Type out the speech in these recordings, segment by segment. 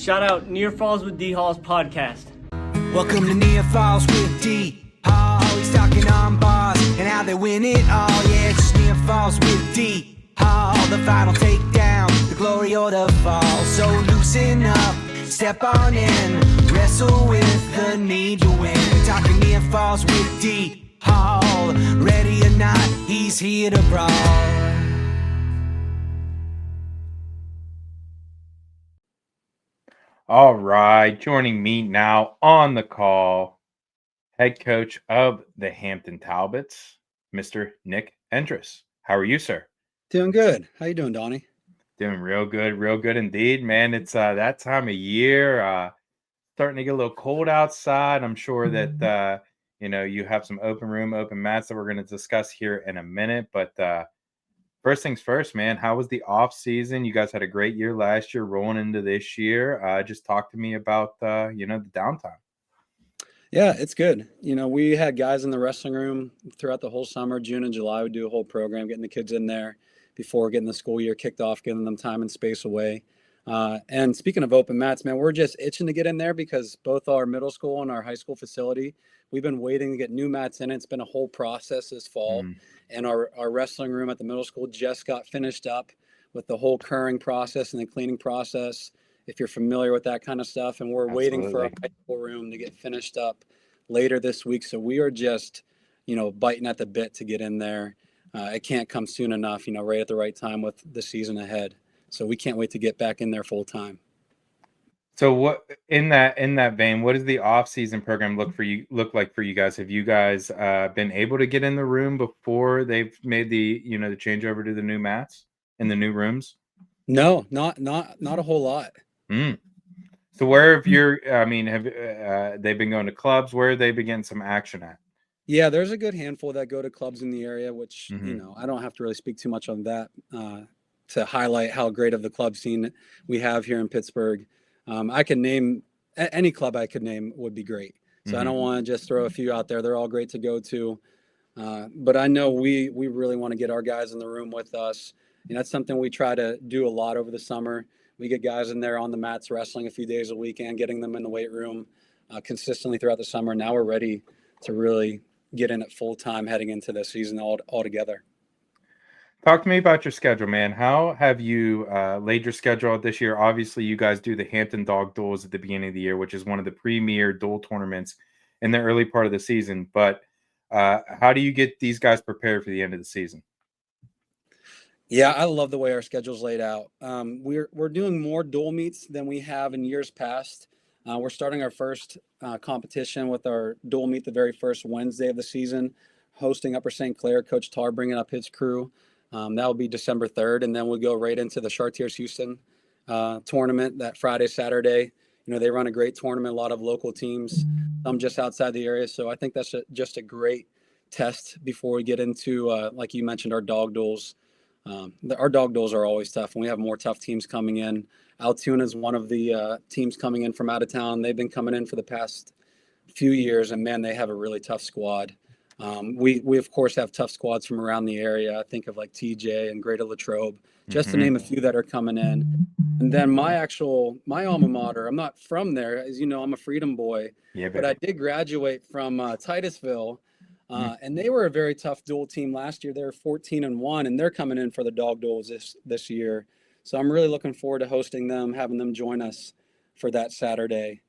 Shout out Near Falls with D Hall's podcast. Welcome to Near Falls with D Hall. He's talking on bars and how they win it all. Yeah, it's just Near Falls with D Hall. The final takedown, the glory or the fall. So loosen up, step on in, wrestle with the need to win. Talking Near Falls with D Hall. Ready or not, he's here to brawl. All right, joining me now on the call, head coach of the Hampton Talbots, Mr. Nick Endress. How are you, sir? Doing good. How you doing, Donnie? Doing real good indeed, man. It's that time of year, starting to get a little cold outside. I'm sure that you have some open mats that we're going to discuss here in a minute. But first things first, man, how was the off season? You guys had a great year last year, rolling into this year. Just talk to me about the downtime. Yeah, it's good. We had guys in the wrestling room throughout the whole summer. June and July, we'd do a whole program, getting the kids in there before getting the school year kicked off, getting them time and space away. And speaking of open mats, man, we're just itching to get in there because both our middle school and our high school facility, we've been waiting to get new mats in. It's been a whole process this fall. And our wrestling room at the middle school just got finished up with the whole curing process and the cleaning process, if you're familiar with that kind of stuff. And we're waiting for our high school room to get finished up later this week. So we are just, biting at the bit to get in there. It can't come soon enough, right at the right time with the season ahead. So we can't wait to get back in there full time. So what in that vein, what does the off-season program look like for you guys? Have you guys been able to get in the room before they've made the the changeover to the new mats in the new rooms? No, not a whole lot. So where have have they been going to clubs? Where have they been getting some action at? Yeah, there's a good handful that go to clubs in the area, which I don't have to really speak too much on that to highlight how great of the club scene we have here in Pittsburgh. I can name any club I could name would be great. So I don't want to just throw a few out there. They're all great to go to. But I know we really want to get our guys in the room with us. That's something we try to do a lot over the summer. We get guys in there on the mats wrestling a few days a week and getting them in the weight room consistently throughout the summer. Now we're ready to really get in it full time heading into the season all together. Talk to me about your schedule, man. How have you laid your schedule out this year? Obviously, you guys do the Hampton Dog Duels at the beginning of the year, which is one of the premier duel tournaments in the early part of the season. But how do you get these guys prepared for the end of the season? Yeah, I love the way our schedule's laid out. We're doing more duel meets than we have in years past. We're starting our first competition with our duel meet the very first Wednesday of the season, hosting Upper St. Clair, Coach Tar bringing up his crew. That will be December 3rd, and then we'll go right into the Chartiers Houston tournament that Friday, Saturday. They run a great tournament, a lot of local teams, some just outside the area. So I think that's just a great test before we get into, like you mentioned, our dog duels. Our dog duels are always tough, and we have more tough teams coming in. Altoona is one of the teams coming in from out of town. They've been coming in for the past few years, and man, they have a really tough squad. We of course have tough squads from around the area. I think of like TJ and Greater Latrobe, just to name a few that are coming in. And then my alma mater, I'm not from there, as you know, I'm a Freedom boy, but I did graduate from Titusville, and they were a very tough duel team last year. They were 14-1, and they're coming in for the dog duels this year. So I'm really looking forward to hosting them, having them join us for that Saturday.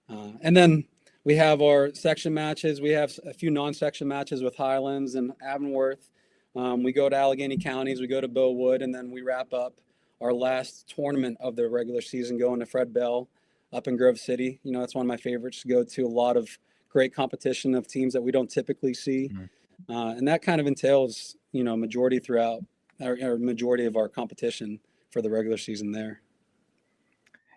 And then we have our section matches. We have a few non-section matches with Highlands and Avonworth. We go to Allegheny Counties, we go to Bellwood, and then we wrap up our last tournament of the regular season going to Fred Bell up in Grove City. That's one of my favorites to go to. A lot of great competition of teams that we don't typically see. And that kind of entails, majority throughout our majority of our competition for the regular season there.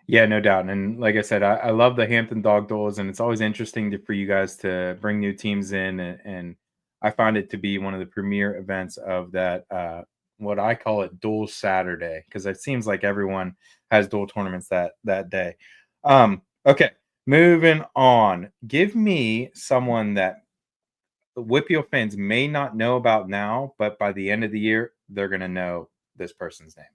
Yeah, no doubt. And like I said, I love the Hampton Dog Duels, and it's always interesting for you guys to bring new teams in. And I find it to be one of the premier events of that, what I call it, Duel Saturday, because it seems like everyone has duel tournaments that day. Okay, moving on. Give me someone that WPIAL fans may not know about now, but by the end of the year, they're going to know this person's name.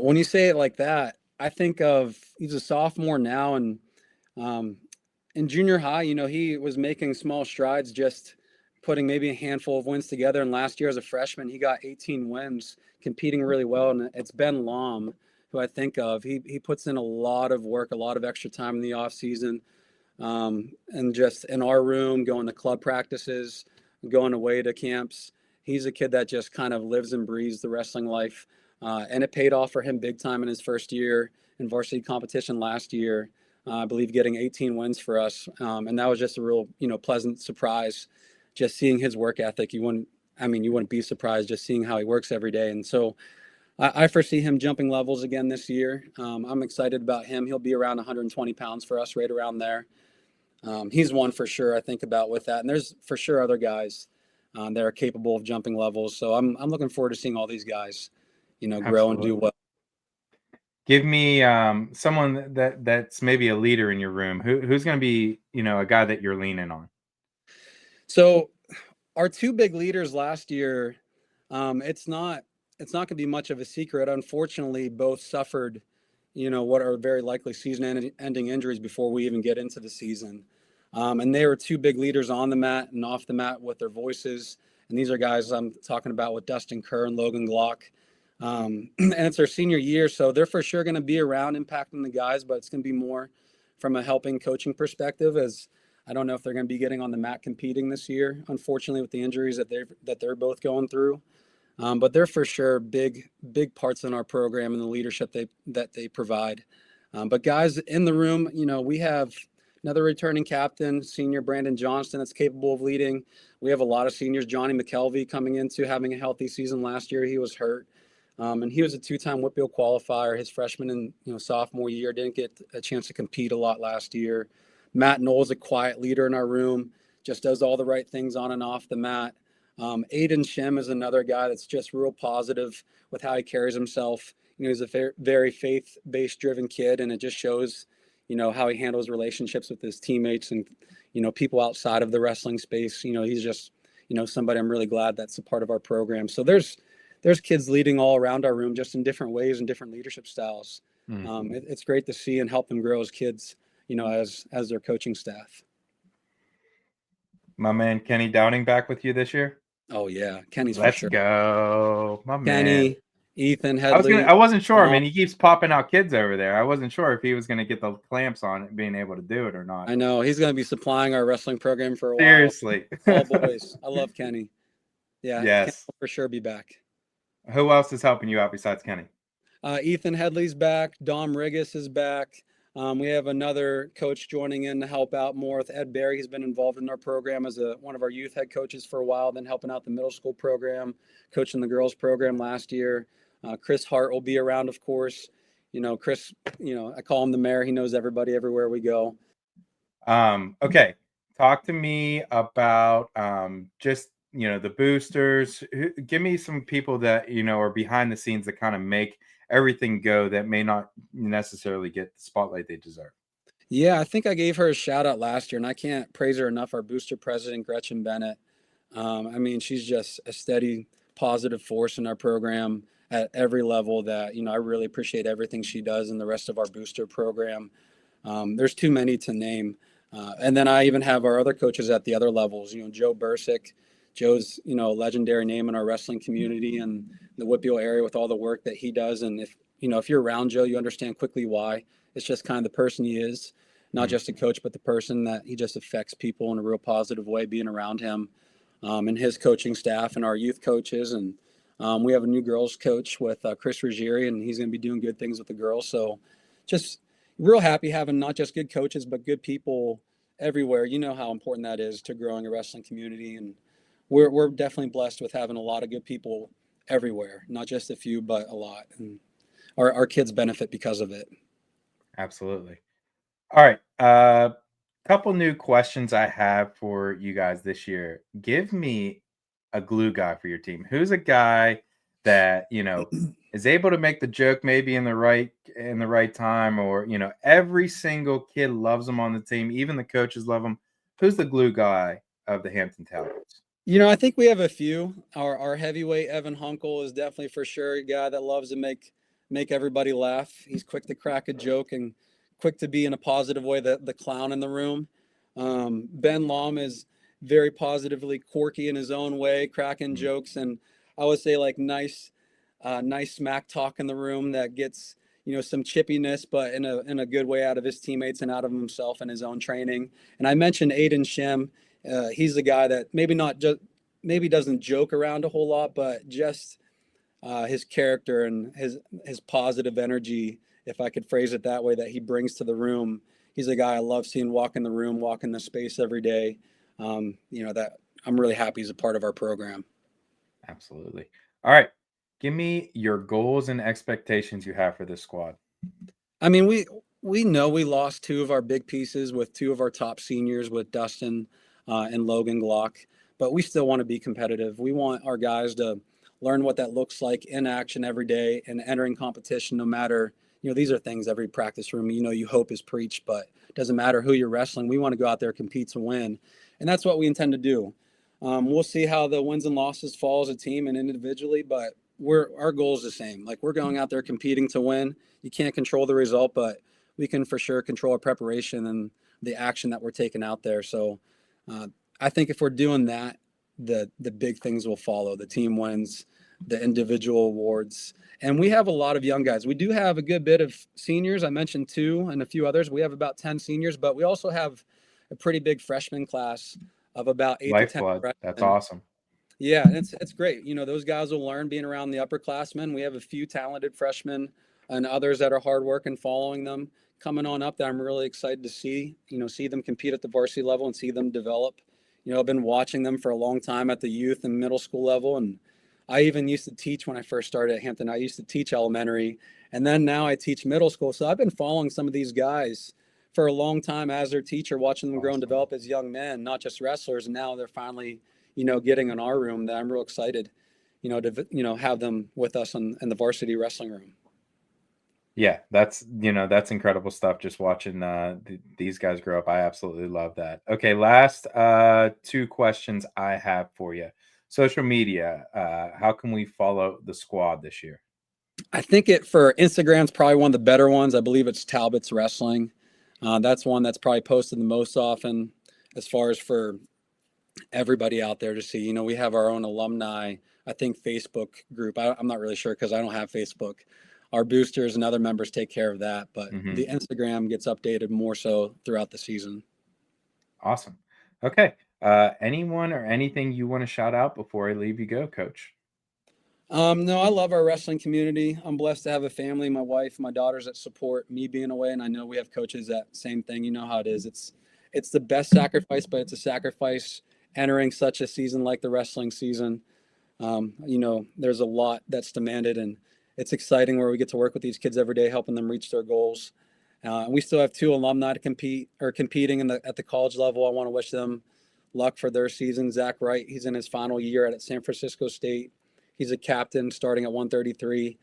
When you say it like that, I think of, a sophomore now, and in junior high, he was making small strides, just putting maybe a handful of wins together. And last year as a freshman, he got 18 wins, competing really well. And it's Ben Lom, who I think of. He puts in a lot of work, a lot of extra time in the off season, and just in our room, going to club practices, going away to camps. He's a kid that just kind of lives and breathes the wrestling life. And it paid off for him big time in his first year in varsity competition last year. I believe getting 18 wins for us. And that was just a real, pleasant surprise, just seeing his work ethic. You wouldn't be surprised just seeing how he works every day. And so I foresee him jumping levels again this year. I'm excited about him. He'll be around 120 pounds for us, right around there. He's one for sure I think about with that. And there's for sure other guys that are capable of jumping levels. So I'm looking forward to seeing all these guys, grow Absolutely. and do well. Give me someone that's maybe a leader in your room. Who's going to be, a guy that you're leaning on? So our two big leaders last year, it's not going to be much of a secret. Unfortunately, both suffered, what are very likely season-ending injuries before we even get into the season. And they were two big leaders on the mat and off the mat with their voices. And these are guys I'm talking about with Dustin Kerr and Logan Glock. And it's their senior year, so they're for sure going to be around impacting the guys, but it's going to be more from a helping coaching perspective, as I don't know if they're going to be getting on the mat competing this year, unfortunately, with the injuries that they're both going through. But they're for sure big parts in our program and the leadership that they provide. But guys in the room, we have another returning captain, senior Brandon Johnston, that's capable of leading. We have a lot of seniors. Johnny McKelvey coming into having a healthy season last year. He was hurt. And he was a two-time WPIAL qualifier his freshman and sophomore year. Didn't get a chance to compete a lot last year. Matt Knoll's a quiet leader in our room, just does all the right things on and off the mat. Aiden Shim is another guy that's just real positive with how he carries himself. He's a very faith-based driven kid, and it just shows, how he handles relationships with his teammates and, people outside of the wrestling space. He's just, somebody I'm really glad that's a part of our program. So there's kids leading all around our room, just in different ways and different leadership styles. Mm-hmm. It's great to see and help them grow as kids, as their coaching staff. My man Kenny Downing back with you this year? Oh yeah, Kenny's Let's for sure. Go, my Kenny, man. Ethan Headley. I wasn't sure, man. He keeps popping out kids over there. I wasn't sure if he was going to get the clamps on it, being able to do it or not. I know he's going to be supplying our wrestling program for a while. Seriously, all boys. I love Kenny. Yeah, yes, Kenny will for sure be back. Who else is helping you out besides Kenny? Ethan Headley's back. Dom Riggis is back. We have another coach joining in to help out more with Ed Berry. He's been involved in our program as one of our youth head coaches for a while, then helping out the middle school program, coaching the girls program last year. Chris Hart will be around, of course. Chris, I call him the mayor. He knows everybody everywhere we go. Okay. Talk to me about just, the boosters. Give me some people that, are behind the scenes that kind of make everything go that may not necessarily get the spotlight they deserve. Yeah, I think I gave her a shout out last year, and I can't praise her enough. Our booster president, Gretchen Bennett. She's just a steady, positive force in our program at every level that, I really appreciate everything she does and the rest of our booster program. There's too many to name. And then I even have our other coaches at the other levels, Joe Bursick. Joe's, a legendary name in our wrestling community and the WPIAL area with all the work that he does. And if you're around Joe, you understand quickly why. It's just kind of the person he is, not just a coach, but the person that he just affects people in a real positive way, being around him, and his coaching staff and our youth coaches. And we have a new girls coach with Chris Ruggieri, and he's going to be doing good things with the girls. So just real happy having not just good coaches, but good people everywhere. You know how important that is to growing a wrestling community. And we're definitely blessed with having a lot of good people everywhere, not just a few, but a lot. And our kids benefit because of it. Absolutely. All right. Couple new questions I have for you guys this year. Give me a glue guy for your team. Who's a guy that, is able to make the joke maybe in the right time, or, every single kid loves him on the team. Even the coaches love him. Who's the glue guy of the Hampton Talbot's? I think we have a few. Our heavyweight Evan Hunkel is definitely for sure a guy that loves to make everybody laugh. He's quick to crack a joke and quick to be in a positive way, the clown in the room. Ben Lom is very positively quirky in his own way, cracking jokes, and I would say like nice smack talk in the room that gets, some chippiness, but in a good way out of his teammates and out of himself and his own training. And I mentioned Aiden Shem. He's the guy that maybe doesn't joke around a whole lot, but just his character and his positive energy, if I could phrase it that way, that he brings to the room. He's a guy I love seeing walk in the room, walk in the space every day. That I'm really happy he's a part of our program. Absolutely. All right. Give me your goals and expectations you have for this squad. I mean, we know we lost two of our big pieces with two of our top seniors with Dustin and Logan Glock, but we still want to be competitive. We want our guys to learn what that looks like in action every day and entering competition, no matter, these are things every practice room, you hope is preached, but it doesn't matter who you're wrestling. We want to go out there, compete to win. And that's what we intend to do. We'll see how the wins and losses fall as a team and individually, but our goal is the same. Like, we're going out there competing to win. You can't control the result, but we can for sure control our preparation and the action that we're taking out there. So I think if we're doing that, the big things will follow. The team wins, the individual awards. And we have a lot of young guys. We do have a good bit of seniors. I mentioned 2 and a few others. We have about 10 seniors, but we also have a pretty big freshman class of about 8 to 10 freshmen. That's awesome. Yeah, it's great. Those guys will learn being around the upperclassmen. We have a few talented freshmen and others that are hard work and following them coming on up that I'm really excited to see them compete at the varsity level and see them develop. I've been watching them for a long time at the youth and middle school level. And I even used to teach when I first started at Hampton. I used to teach elementary, and then now I teach middle school. So I've been following some of these guys for a long time as their teacher, watching them grow and develop as young men, not just wrestlers. And now they're finally getting in our room, that I'm real excited, to have them with us in the varsity wrestling room. Yeah, that's incredible stuff. Just watching these guys grow up. I absolutely love that. Okay, last 2 questions I have for you. Social media, how can we follow the squad this year? I think for Instagram's probably one of the better ones. I believe it's Talbot's Wrestling. That's one that's probably posted the most often as far as for everybody out there to see. We have our own alumni, I think, Facebook group. I'm not really sure because I don't have Facebook. Our boosters and other members take care of that, but the Instagram gets updated more so throughout the season. Awesome. Okay. Anyone or anything you want to shout out before I leave you go, Coach? No, I love our wrestling community. I'm blessed to have a family, my wife, my daughters that support me being away. And I know we have coaches that same thing. You know how it is. It's the best sacrifice, but it's a sacrifice entering such a season like the wrestling season. There's a lot that's demanded, and it's exciting where we get to work with these kids every day, helping them reach their goals. We still have 2 alumni to competing at the college level. I want to wish them luck for their season. Zach Wright, he's in his final year at San Francisco State. He's a captain starting at 133.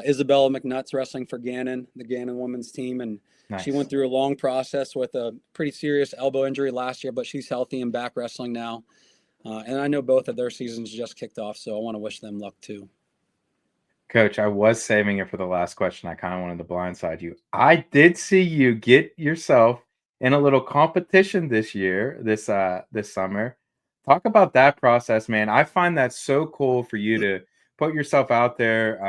Isabella McNutt's wrestling for Gannon, the Gannon women's team. And Nice. She went through a long process with a pretty serious elbow injury last year, but she's healthy and back wrestling now. And I know both of their seasons just kicked off, so I want to wish them luck too. Coach, I was saving it for the last question. I kind of wanted to blindside you. I did see you get yourself in a little competition this summer. Talk about that process, man. I find that so cool for you to put yourself out there,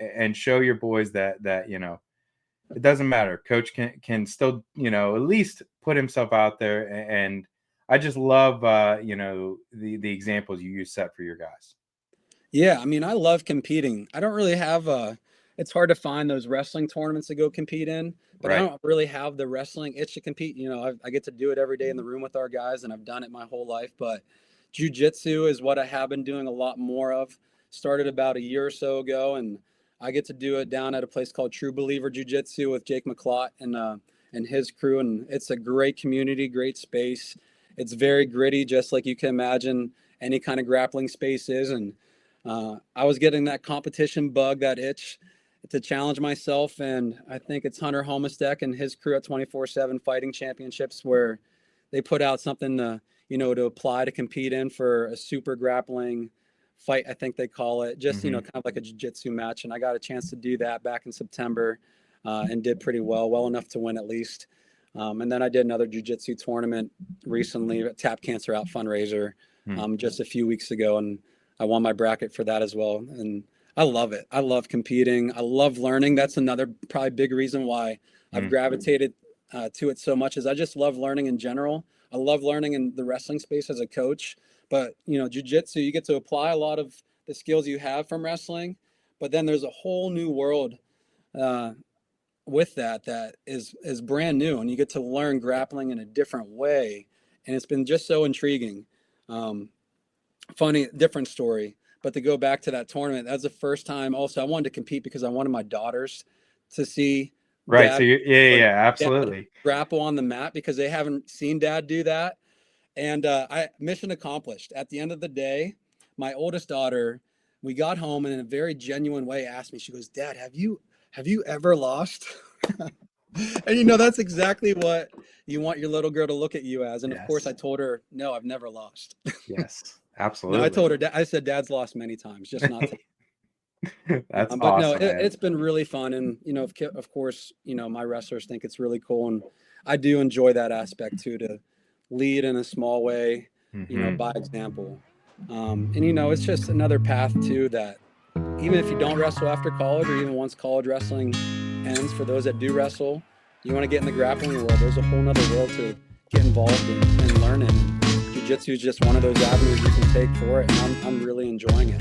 and show your boys that it doesn't matter. Coach can still, at least put himself out there. And I just love, the examples you set for your guys. Yeah, I mean, I love competing. I don't really have it's hard to find those wrestling tournaments to go compete in, but Right. I don't really have the wrestling itch to compete. I get to do it every day in the room with our guys, and I've done it my whole life. But jiu-jitsu is what I have been doing a lot more of. Started about a year or so ago, and I get to do it down at a place called True Believer Jiu-Jitsu with Jake McClott and his crew. And it's a great community, great space. It's very gritty, just like you can imagine any kind of grappling space is. And I was getting that competition bug, that itch to challenge myself. And I think it's Hunter Homestead and his crew at 24/7 Fighting Championships, where they put out something to apply to compete in for a super grappling fight, I think they call it, just, kind of like a jiu-jitsu match. And I got a chance to do that back in September. and did pretty well enough to win at least. And then I did another jiu-jitsu tournament recently, a Tap Cancer Out fundraiser, just a few weeks ago, and I won my bracket for that as well. And I love it. I love competing. I love learning. That's another probably big reason why I've gravitated to it so much, is I just love learning in general. I love learning in the wrestling space as a coach, but jiu-jitsu, you get to apply a lot of the skills you have from wrestling, but then there's a whole new world with that is brand new, and you get to learn grappling in a different way, and it's been just so intriguing. Funny, different story, but to go back to that tournament, that's the first time also I wanted to compete because I wanted my daughters to see Right. dad, So absolutely. grapple on the mat, because they haven't seen dad do that. And mission accomplished. At the end of the day, my oldest daughter, we got home and in a very genuine way asked me, she goes, "Dad, have you ever lost?" And that's exactly what you want your little girl to look at you as. And of course I told her, no, I've never lost. Yes, absolutely. No, I told her, I said, Dad's lost many times, just not to. That's but awesome. No, it's been really fun. And, of course, my wrestlers think it's really cool. And I do enjoy that aspect too, to lead in a small way, by example. And, it's just another path too, that even if you don't wrestle after college, or even once college wrestling ends, for those that do wrestle, you want to get in the grappling world, there's a whole nother world to get involved in and learn in. Jiu-jitsu is just one of those avenues you can take for it, and I'm really enjoying it.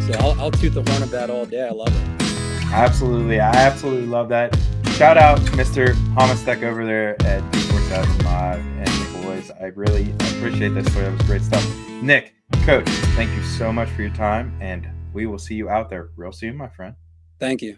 So I'll toot the horn of that all day. I love it. Absolutely. I absolutely love that. Shout out Mr. Homistek over there at 247 Live and the boys. I really appreciate that story. That was great stuff. Nick, Coach, thank you so much for your time, and we will see you out there real soon, my friend. Thank you.